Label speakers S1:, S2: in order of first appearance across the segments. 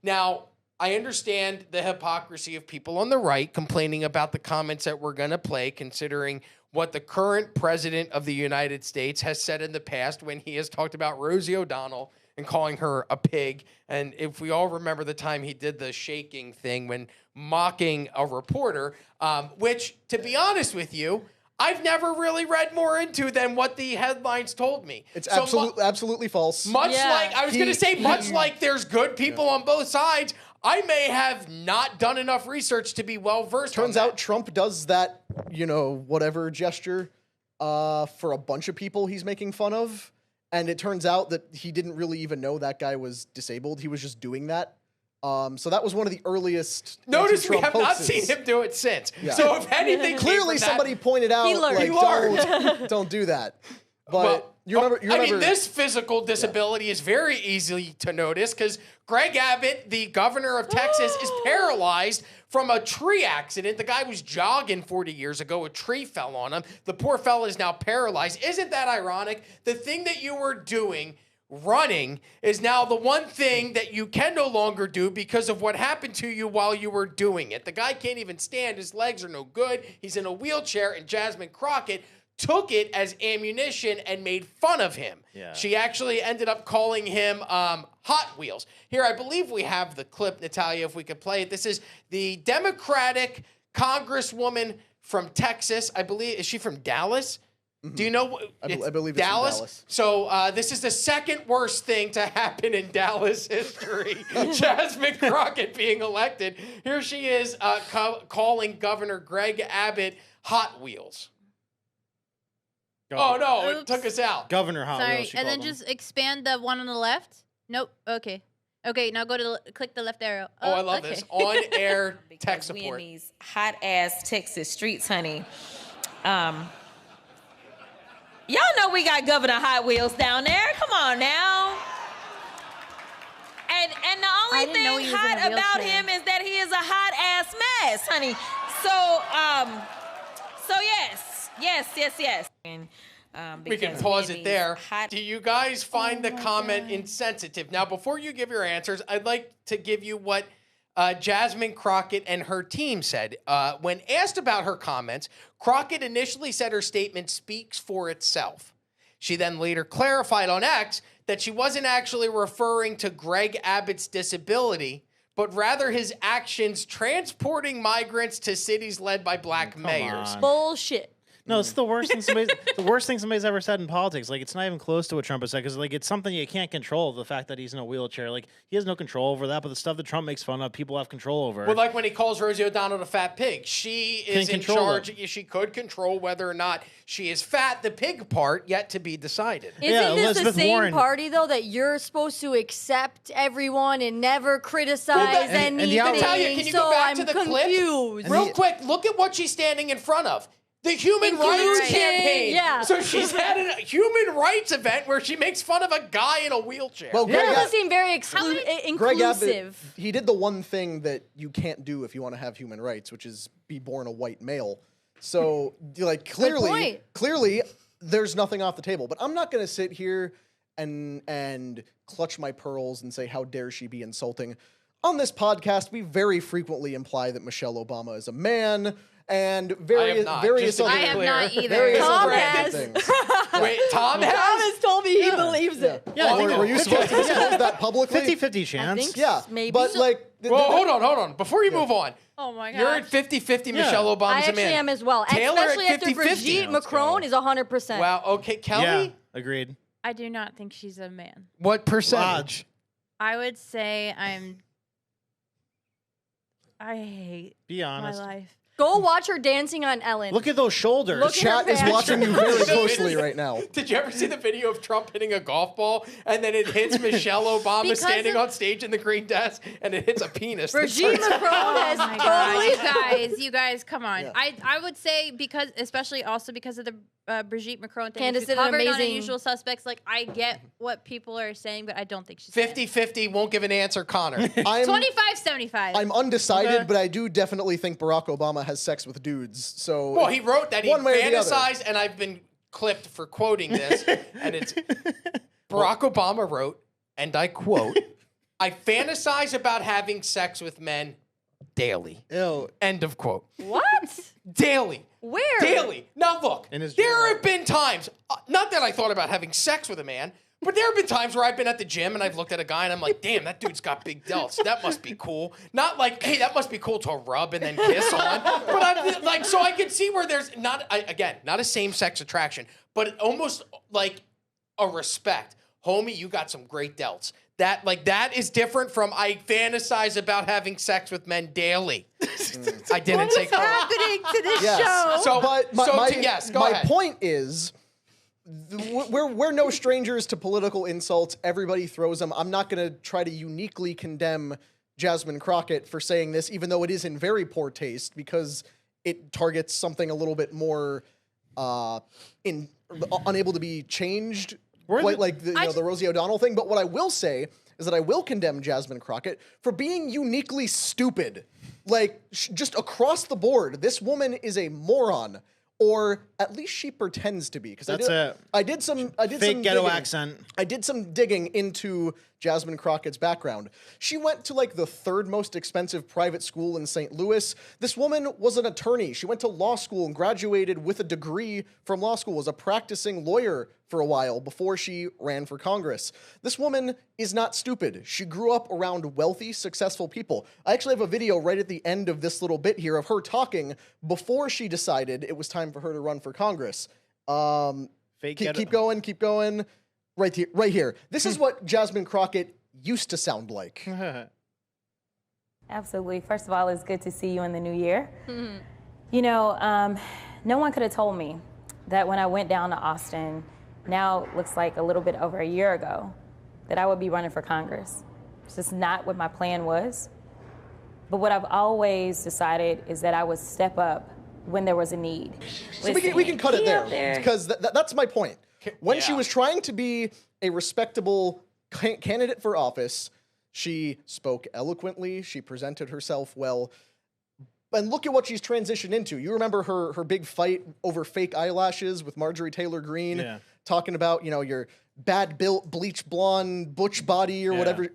S1: Now, I understand the hypocrisy of people on the right complaining about the comments that we're going to play, considering what the current president of the United States has said in the past when he has talked about Rosie O'Donnell and calling her a pig. And if we all remember the time he did the shaking thing when mocking a reporter, which, to be honest with you, I've never really read more into than what the headlines told me.
S2: It's absolutely false.
S1: Much like, I was going to say, much like there's good people on both sides, I may have not done enough research to be well-versed.
S2: Turns out Trump does that, whatever gesture for a bunch of people he's making fun of. And it turns out that he didn't really even know that guy was disabled. He was just doing that. So that was one of the earliest.
S1: Notice we have
S2: hoaxes.
S1: not seen him do it since. Yeah. So if anything,
S2: clearly somebody pointed out, don't do that. But you remember.
S1: I mean, this physical disability is very easy to notice because Greg Abbott, the governor of Texas, is paralyzed from a tree accident. The guy was jogging 40 years ago. A tree fell on him. The poor fella is now paralyzed. Isn't that ironic? The thing that you were doing, running, is now the one thing that you can no longer do because of what happened to you while you were doing it. The guy can't even stand. His legs are no good. He's in a wheelchair, and Jasmine Crockett took it as ammunition and made fun of him. Yeah. She actually ended up calling him Hot Wheels. Here, I believe we have the clip, Natalia, if we could play it. This is the Democratic Congresswoman from Texas. I believe, is she from Dallas? Mm-hmm. Do you know?
S2: I believe it's Dallas.
S1: So this is the second worst thing to happen in Dallas history. Jasmine Crockett being elected. Here she is calling Governor Greg Abbott Hot Wheels. Oh, no, it took us out.
S3: Governor Hot Wheels.
S4: Sorry, and then just expand the one on the left. Nope. Okay. Okay, now go to click the left arrow.
S1: Oh, I love this. On-air tech support.
S5: We in these hot-ass Texas streets, honey. Y'all know we got Governor Hot Wheels down there. Come on now. And the only thing hot about him is that he is a hot-ass mess, honey. So yes.
S1: We can pause it there. Do you guys find the comment insensitive? Now, before you give your answers, I'd like to give you what Jasmine Crockett and her team said. When asked about her comments, Crockett initially said her statement speaks for itself. She then later clarified on X that she wasn't actually referring to Greg Abbott's disability, but rather his actions transporting migrants to cities led by black mayors.
S4: Bullshit.
S3: No, it's the worst thing somebody's ever said in politics. Like, it's not even close to what Trump has said, because it's something you can't control. The fact that he's in a wheelchair, he has no control over that. But the stuff that Trump makes fun of, people have control over.
S1: Well, like when he calls Rosie O'Donnell a fat pig, she is in charge. She could control whether or not she is fat. The pig part yet to be decided.
S4: Isn't this the same party though that you're supposed to accept everyone and never criticize anything?
S1: Natalia, can you go back to the clip real quick? Look at what she's standing in front of. The Human Rights Campaign. Yeah. So she's had a human rights event where she makes fun of a guy in a wheelchair.
S4: Well, Greg doesn't seem very inclusive.
S2: Greg Abbott, he did the one thing that you can't do if you want to have human rights, which is be born a white male. So, clearly, there's nothing off the table. But I'm not going to sit here and clutch my pearls and say, how dare she be insulting. On this podcast, we very frequently imply that Michelle Obama is a man. And various other
S4: I have not either.
S2: Tom has.
S1: Wait, Tom has?
S4: Tom has told me he believes it.
S2: Yeah, were you supposed to disclose that publicly?
S3: 50-50 chance.
S4: Maybe.
S2: But
S1: well, hold on. Before you move on.
S4: Oh my God.
S1: You're at 50-50 Michelle Obama's a man.
S4: I actually am as well.
S1: Taylor
S4: especially
S1: at 50-50.
S4: After Brigitte Macron is 100%.
S1: Wow, okay. Kelly?
S3: Yeah, agreed.
S4: I do not think she's a man.
S1: What percentage?
S4: I would say I hate
S3: Be honest.
S4: my life. Go watch her dancing on Ellen.
S3: Look at those shoulders.
S2: The chat is watching you very closely right now.
S1: Did you ever see the video of Trump hitting a golf ball and then it hits Michelle Obama standing on stage in the green desk and it hits a penis?
S4: Brigitte Macron has totally... You guys, come on. Yeah. I would say especially also because of the Brigitte Macron thing.
S6: Candace did an amazing...
S4: on Unusual Suspects. I get what people are saying, but I don't think she's
S1: 50-50, won't give an answer, Connor.
S4: 25-75.
S2: I'm undecided, but I do definitely think Barack Obama has sex with dudes. So
S1: well, he wrote that he fantasized, and I've been clipped for quoting this, and it's Barack Obama wrote, and I quote, I fantasize about having sex with men daily.
S2: Ew.
S1: End of quote.
S4: What?
S1: Daily.
S4: Where?
S1: Daily. Now look,
S3: In his
S1: there
S3: journal.
S1: have been times, not that I thought about having sex with a man, but there have been times where I've been at the gym and I've looked at a guy and I'm like, damn, that dude's got big delts. That must be cool. Not like, hey, that must be cool to rub and then kiss on. But I'm like, so I can see where there's not a same-sex attraction, but almost like a respect. Homie, you got some great delts. That is different from I fantasize about having sex with men daily. I didn't say
S4: What's happening to this
S2: Yes.
S4: show?
S1: So,
S2: But
S1: yes, go
S2: my
S1: ahead.
S2: point is, we're no strangers to political insults. Everybody throws them. I'm not going to try to uniquely condemn Jasmine Crockett for saying this, even though it is in very poor taste because it targets something a little bit more unable to be changed, quite like the Rosie O'Donnell thing. But what I will say is that I will condemn Jasmine Crockett for being uniquely stupid. Like, just across the board, this woman is a moron. Or at least she pretends to be. Because I did some
S3: Fake ghetto
S2: digging.
S3: accent.
S2: I did some digging into Jasmine Crockett's background. She went to like the third most expensive private school in St. Louis. This woman was an attorney. She went to law school and graduated with a degree from law school, was a practicing lawyer for a while before she ran for Congress. This woman is not stupid. She grew up around wealthy, successful people. I actually have a video right at the end of this little bit here of her talking before she decided it was time for her to run for Congress. Keep going. Right here. This is what Jasmine Crockett used to sound like.
S6: Absolutely. First of all, it's good to see you in the new year. Mm-hmm. You know, no one could have told me that when I went down to Austin, now looks like a little bit over a year ago, that I would be running for Congress. It's just not what my plan was. But what I've always decided is that I would step up when there was a need.
S2: So we can cut it there because that's my point. When she was trying to be a respectable candidate for office, she spoke eloquently, she presented herself well, and look at what she's transitioned into. You remember her big fight over fake eyelashes with Marjorie Taylor Greene, talking about, your bad-built, bleach blonde, butch body or whatever.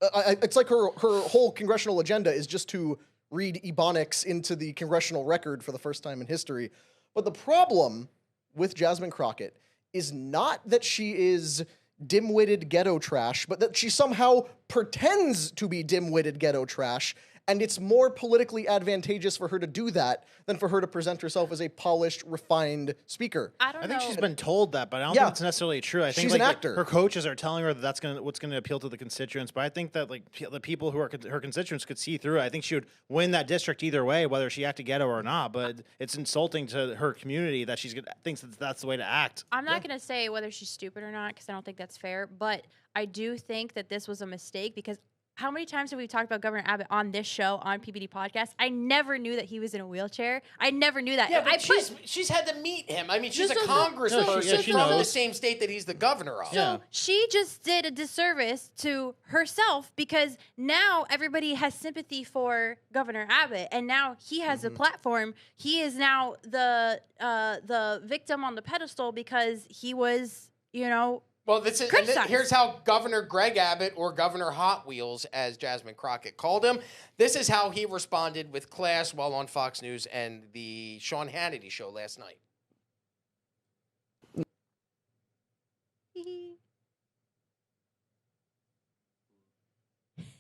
S2: It's like her whole congressional agenda is just to read Ebonics into the congressional record for the first time in history. But the problem with Jasmine Crockett is not that she is dim-witted ghetto trash, but that she somehow pretends to be dim-witted ghetto trash, and it's more politically advantageous for her to do that than for her to present herself as a polished, refined speaker.
S3: I think she's been told that, but I don't think it's necessarily true. I think
S2: she's an actor.
S3: Her coaches are telling her that that's what's going to appeal to the constituents, but I think that the people who are her constituents could see through it. I think she would win that district either way, whether she acted ghetto or not, but it's insulting to her community that she thinks that that's the way to act.
S4: I'm not going to say whether she's stupid or not because I don't think that's fair, but I do think that this was a mistake because how many times have we talked about Governor Abbott on this show, on PBD Podcast? I never knew that he was in a wheelchair. I never knew that.
S1: Yeah, but she's had to meet him. I mean, she's a congressperson from the same state that he's the governor of.
S4: So she just did a disservice to herself because now everybody has sympathy for Governor Abbott, and now he has a platform. He is now the victim on the pedestal because he was,
S1: Well, here's how Governor Greg Abbott, or Governor Hot Wheels, as Jasmine Crockett called him, this is how he responded with class while on Fox News and the Sean Hannity show last night.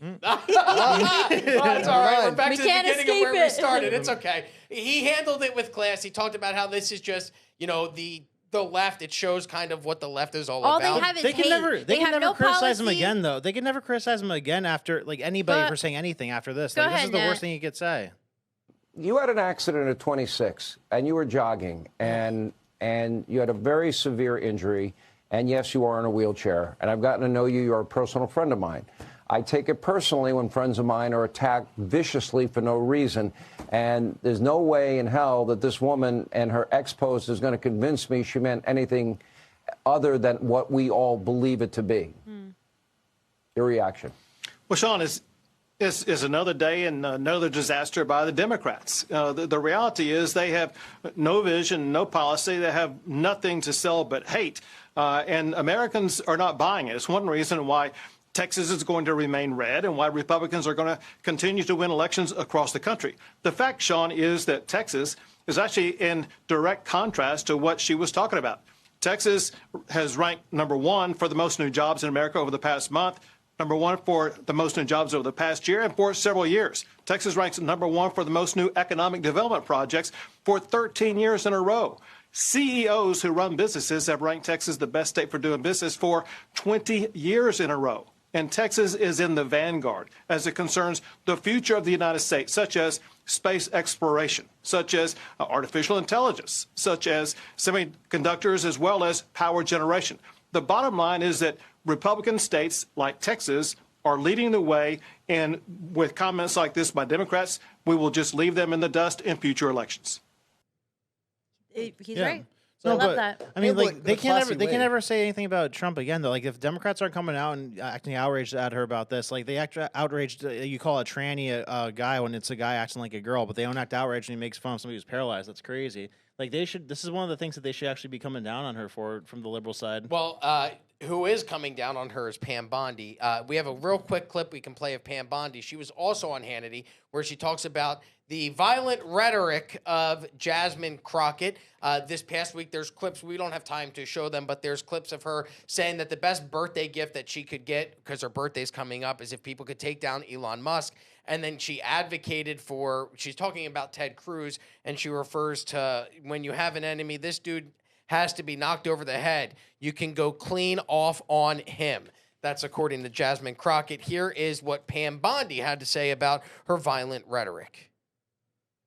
S1: It's all right. We're back to the beginning of where we started. It's okay. He handled it with class. He talked about how this is just, the left. It shows kind of what the left is all about.
S4: They have is
S3: They can never criticize him again, though. They can never criticize him again after anybody for saying anything after this. This is the worst thing you could say.
S7: You had an accident at 26, and you were jogging, and you had a very severe injury, and yes, you are in a wheelchair. And I've gotten to know you. You're a personal friend of mine. I take it personally when friends of mine are attacked viciously for no reason. And there's no way in hell that this woman and her ex-post is going to convince me she meant anything other than what we all believe it to be. Your reaction?
S8: Well, Sean, is another day and another disaster by the Democrats. The reality is they have no vision, no policy. They have nothing to sell but hate. And Americans are not buying it. It's one reason why Texas is going to remain red and why Republicans are going to continue to win elections across the country. The fact, Sean, is that Texas is actually in direct contrast to what she was talking about. Texas has ranked #1 for the most new jobs in America over the past month, #1 for the most new jobs over the past year, and for several years. Texas ranks #1 for the most new economic development projects for 13 years in a row. CEOs who run businesses have ranked Texas the best state for doing business for 20 years in a row. And Texas is in the vanguard as it concerns the future of the United States, such as space exploration, such as artificial intelligence, such as semiconductors, as well as power generation. The bottom line is that Republican states like Texas are leading the way, and with comments like this by Democrats, we will just leave them in the dust in future elections.
S4: He's right.
S3: No,
S4: I love
S3: but,
S4: that.
S3: I mean, like they can't
S2: classy
S3: they can
S2: way.
S3: never say anything about Trump again, though. Like if Democrats aren't coming out and acting outraged at her about this, like they act outraged. You call a tranny a guy when it's a guy acting like a girl, but they don't act outraged and he makes fun of somebody who's paralyzed. That's crazy. Like they should. This is one of the things that they should actually be coming down on her for from the liberal side.
S1: Well, who is coming down on her is Pam Bondi. We have a real quick clip we can play of Pam Bondi. She was also on Hannity, where she talks about the violent rhetoric of Jasmine Crockett. This past week, there's clips. We don't have time to show them, but there's clips of her saying that the best birthday gift that she could get, because her birthday's coming up, is if people could take down Elon Musk. And then she advocated for, she's talking about Ted Cruz, and she refers to when you have an enemy, this dude has to be knocked over the head. You can go clean off on him. That's according to Jasmine Crockett. Here is what Pam Bondi had to say about her violent rhetoric.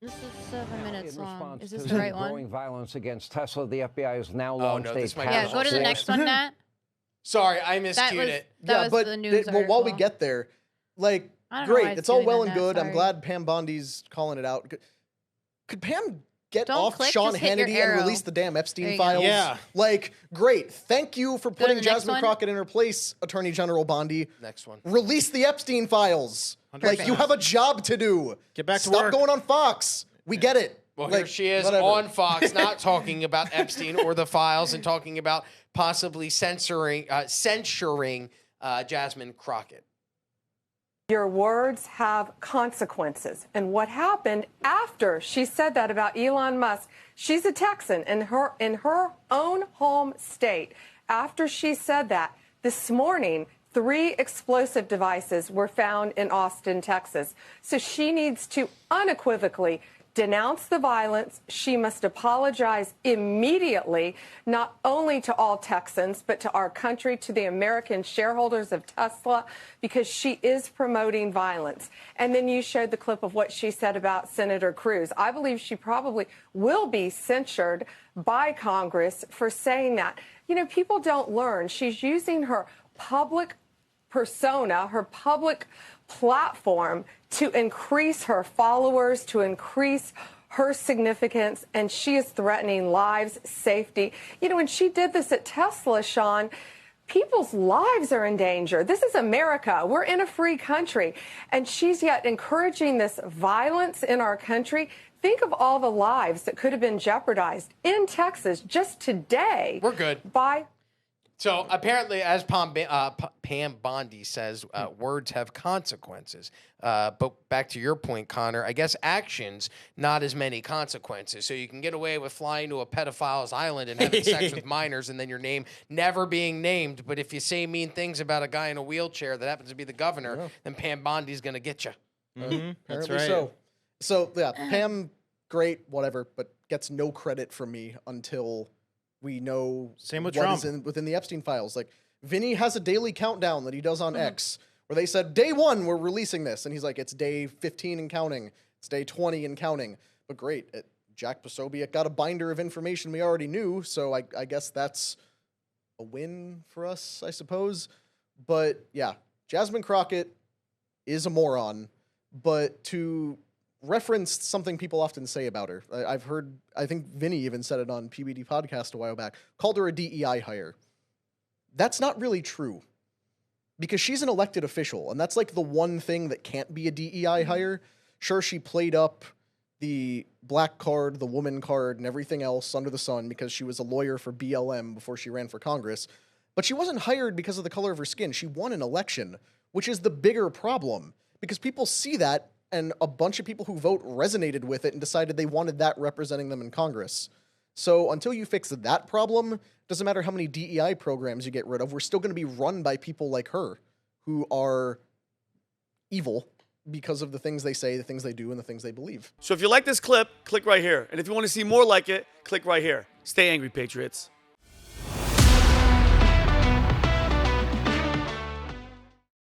S4: This is 7 minutes
S7: In
S4: long.
S7: response
S4: Is this
S7: to
S4: the right
S7: growing
S4: one?
S7: violence against Tesla, the FBI has now
S1: no,
S7: launched
S1: this
S7: a
S1: might be
S4: Yeah, go to the next one, Nat.
S1: Sorry, I miscued it.
S4: That was
S2: but
S4: the news
S2: well, while we
S4: article.
S2: get there, like,
S4: I don't know why
S2: great,
S4: it's
S2: it's all
S4: doing
S2: well
S4: that,
S2: and good. I'm
S4: sorry.
S2: glad Pam Bondi's calling it out. Could Pam get
S4: Don't
S2: off
S4: click,
S2: Sean
S4: just hit your
S2: Hannity and
S4: arrow.
S2: release the damn
S4: There
S2: Epstein
S4: you go.
S2: files?
S3: Yeah.
S2: Like, great. Thank you for
S4: to
S2: putting
S4: the next
S2: Jasmine
S4: one.
S2: Crockett in her place, Attorney General Bondi.
S1: Next one.
S2: Release the Epstein files. Like,
S3: 100%.
S2: you have a job to do.
S3: Get back to
S2: Stop
S3: work.
S2: going on Fox. We get it.
S1: Well,
S2: Like,
S1: here she is
S2: whatever.
S1: on Fox, not talking about Epstein or the files, and talking about possibly censuring Jasmine Crockett.
S9: Your words have consequences. And what happened after she said that about Elon Musk, she's a Texan in her own home state. After she said that, this morning, 3 explosive devices were found in Austin, Texas. So she needs to unequivocally denounce the violence. She must apologize immediately, not only to all Texans, but to our country, to the American shareholders of Tesla, because she is promoting violence. And then you showed the clip of what she said about Senator Cruz. I believe she probably will be censured by Congress for saying that. You know, people don't learn. She's using her public persona, her public platform to increase her followers, to increase her significance, and she is threatening lives, safety. You know, when she did this at Tesla, Sean, people's lives are in danger. This is America. We're in a free country, and she's yet encouraging this violence in our country. Think of all the lives that could have been jeopardized in Texas just today.
S1: We're good.
S9: By
S1: So apparently, as Pam Bondi says, words have consequences. But back to your point, Connor, I guess actions, not as many consequences. So you can get away with flying to a pedophile's island and having sex with minors and then your name never being named. But if you say mean things about a guy in a wheelchair that happens to be the governor, then Pam Bondi's going to get you.
S3: That's
S2: Apparently
S3: right.
S2: so. So, yeah, Pam, great, whatever, but gets no credit from me until we know
S3: Same with
S2: what
S3: Trump.
S2: is within the Epstein files. Like, Vinny has a daily countdown that he does on X, where they said, day 1, we're releasing this. And he's like, it's day 15 and counting. It's day 20 and counting. But great, Jack Posobiec got a binder of information we already knew, so I guess that's a win for us, I suppose. But, yeah, Jasmine Crockett is a moron, but to reference something people often say about her. I've heard, I think Vinny even said it on PBD podcast a while back, called her a DEI hire. That's not really true, because she's an elected official, and that's like the one thing that can't be a DEI hire. Sure, she played up the black card, the woman card, and everything else under the sun because she was a lawyer for BLM before she ran for Congress. But she wasn't hired because of the color of her skin. She won an election, which is the bigger problem, because people see that, and a bunch of people who vote resonated with it and decided they wanted that representing them in Congress. So until you fix that problem, doesn't matter how many DEI programs you get rid of, we're still going to be run by people like her, who are evil because of the things they say, the things they do, and the things they believe.
S10: So if you like this clip, click right here. And if you want to see more like it, click right here. Stay angry, Patriots.